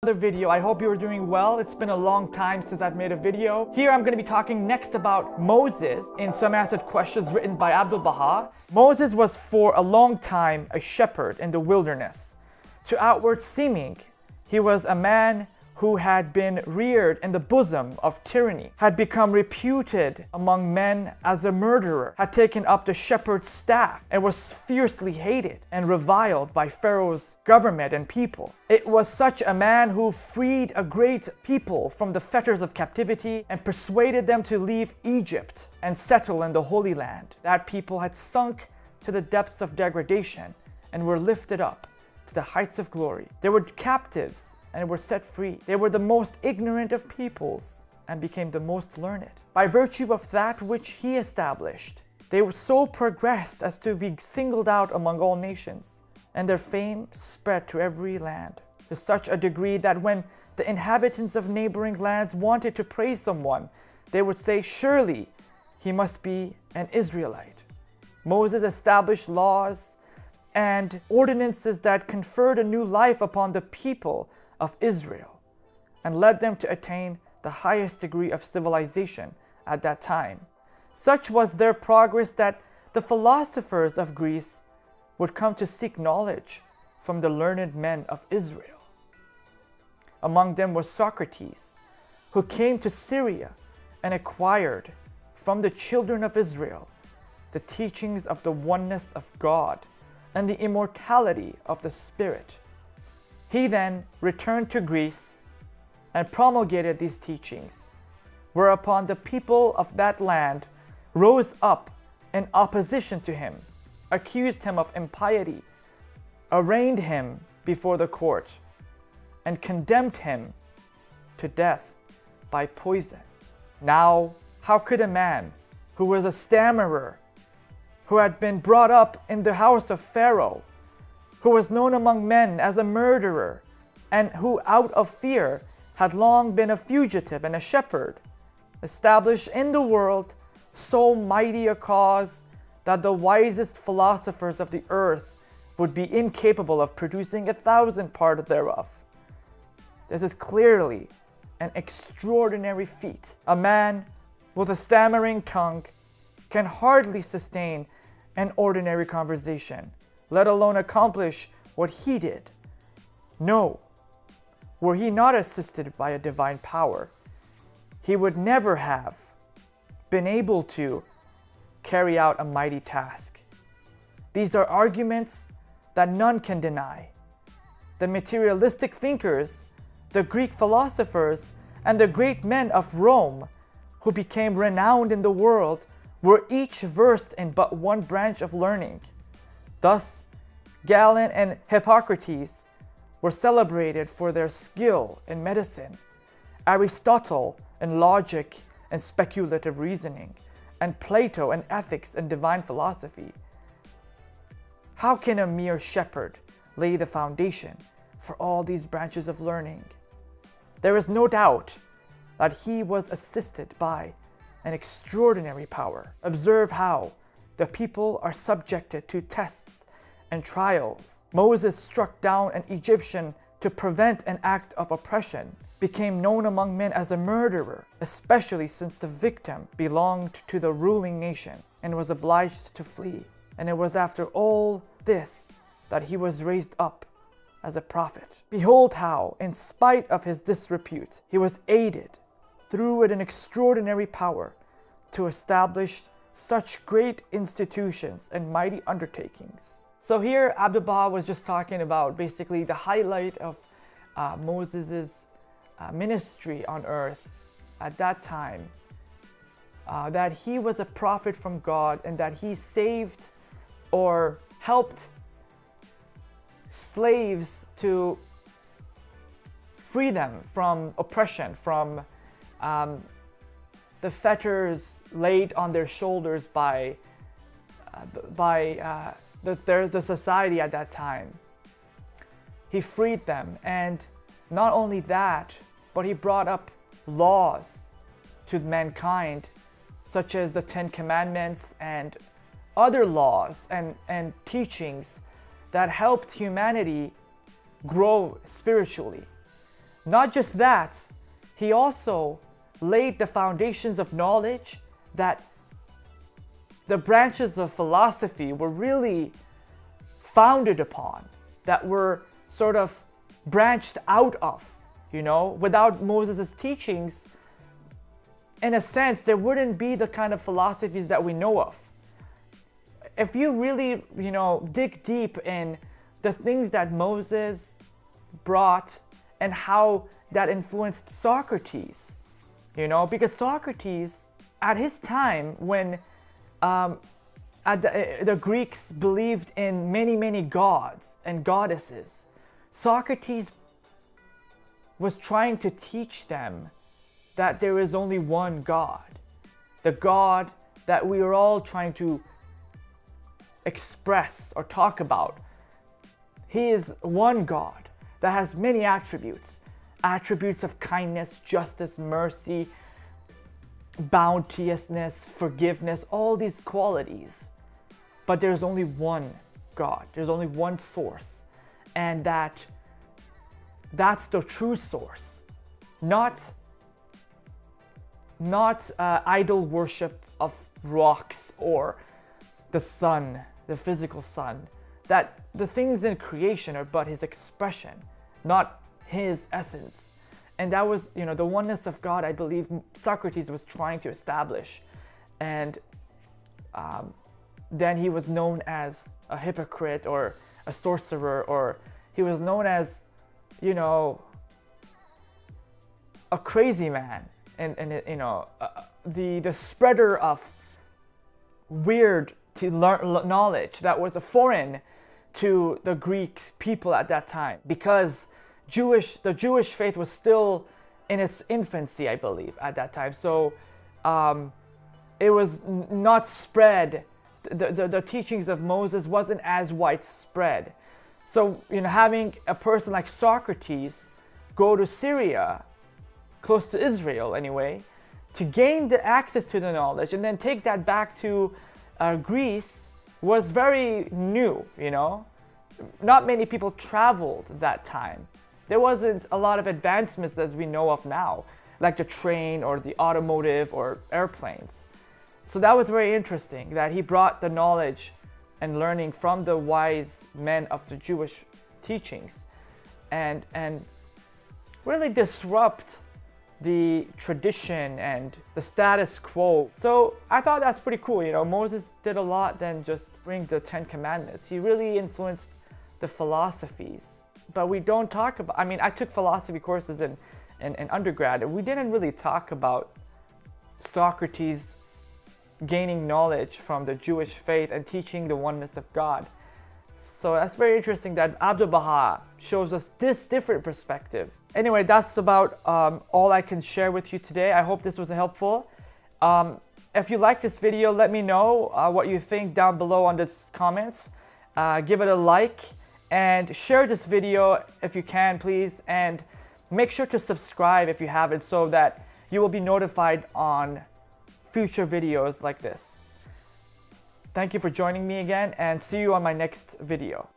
Another video. I hope you are doing well. It's been a long time since I've made a video. Here I'm going to be talking next about Moses in Some Answered Questions written by Abdu'l-baha. Moses was for a long time a shepherd in the wilderness. To outward seeming, he was a man who had been reared in the bosom of tyranny, had become reputed among men as a murderer, had taken up the shepherd's staff, and was fiercely hated and reviled by Pharaoh's government and people. It was such a man who freed a great people from the fetters of captivity and persuaded them to leave Egypt and settle in the Holy Land. That people had sunk to the depths of degradation and were lifted up to the heights of glory. They were captives and were set free. They were the most ignorant of peoples and became the most learned. By virtue of that which he established, they were so progressed as to be singled out among all nations, and their fame spread to every land, to such a degree that when the inhabitants of neighboring lands wanted to praise someone, they would say, "Surely he must be an Israelite." Moses established laws and ordinances that conferred a new life upon the people of Israel and led them to attain the highest degree of civilization at that time. Such was their progress that the philosophers of Greece would come to seek knowledge from the learned men of Israel. Among them was Socrates, who came to Syria and acquired from the children of Israel the teachings of the oneness of God and the immortality of the spirit. He then returned to Greece and promulgated these teachings, whereupon the people of that land rose up in opposition to him, accused him of impiety, arraigned him before the court, and condemned him to death by poison. Now, how could a man who was a stammerer, who had been brought up in the house of Pharaoh, who was known among men as a murderer, and who out of fear had long been a fugitive and a shepherd, establish in the world so mighty a cause that the wisest philosophers of the earth would be incapable of producing 1,000 part thereof? This is clearly an extraordinary feat. A man with a stammering tongue can hardly sustain an ordinary conversation, let alone accomplish what he did. No, were he not assisted by a divine power, he would never have been able to carry out a mighty task. These are arguments that none can deny. The materialistic thinkers, the Greek philosophers, and the great men of Rome who became renowned in the world were each versed in but one branch of learning. Thus, Galen and Hippocrates were celebrated for their skill in medicine, Aristotle in logic and speculative reasoning, and Plato in ethics and divine philosophy. How can a mere shepherd lay the foundation for all these branches of learning? There is no doubt that he was assisted by an extraordinary power. Observe how the people are subjected to tests and trials. Moses struck down an Egyptian to prevent an act of oppression, became known among men as a murderer, especially since the victim belonged to the ruling nation and was obliged to flee. And it was after all this that he was raised up as a prophet. Behold how, in spite of his disrepute, he was aided through an extraordinary power to establish such great institutions and mighty undertakings. So here Abdu'l-baha was just talking about basically the highlight of Moses' ministry on earth at that time, that he was a prophet from God and that he saved or helped slaves to free them from oppression, from the fetters laid on their shoulders by the society at that time. He freed them, and not only that, but he brought up laws to mankind, such as the 10 Commandments and other laws and teachings that helped humanity grow spiritually. Not just that, he also laid the foundations of knowledge that the branches of philosophy were really founded upon, that were sort of branched out of. You know, without Moses' teachings, in a sense, there wouldn't be the kind of philosophies that we know of. If you really, you know, dig deep in the things that Moses brought and how that influenced Socrates, you know, because Socrates, at his time, when the Greeks believed in many, many gods and goddesses, Socrates was trying to teach them that there is only one God, the God that we are all trying to express or talk about. He is one God that has many attributes of kindness, justice, mercy, bounteousness, forgiveness, all these qualities. But there's only one God, there's only one source, and that's the true source, not idol worship of rocks or the sun, the physical sun. That the things in creation are but his expression, not his essence. And that was, you know, the oneness of God, I believe Socrates was trying to establish. And then he was known as a hypocrite or a sorcerer, or he was known as, you know, a crazy man, and you know, the spreader of weird to learn knowledge that was foreign to the Greek people at that time, because the Jewish faith was still in its infancy, I believe, at that time. So it was not spread. The teachings of Moses wasn't as widespread. So, you know, having a person like Socrates go to Syria, close to Israel anyway, to gain the access to the knowledge and then take that back to Greece was very new, you know. Not many people traveled that time. There wasn't a lot of advancements as we know of now, like the train or the automotive or airplanes. So that was very interesting that he brought the knowledge and learning from the wise men of the Jewish teachings and really disrupt the tradition and the status quo. So I thought that's pretty cool. You know, Moses did a lot than just bring the 10 Commandments. He really influenced the philosophies. But we don't talk about, I mean, I took philosophy courses in undergrad, and we didn't really talk about Socrates gaining knowledge from the Jewish faith and teaching the oneness of God. So that's very interesting that Abdu'l-baha shows us this different perspective. Anyway, that's about all I can share with you today. I hope this was helpful. If you like this video, let me know what you think down below on the comments. Give it a like and share this video if you can, please. And make sure to subscribe if you haven't, so that you will be notified on future videos like this. Thank you for joining me again, and see you on my next video.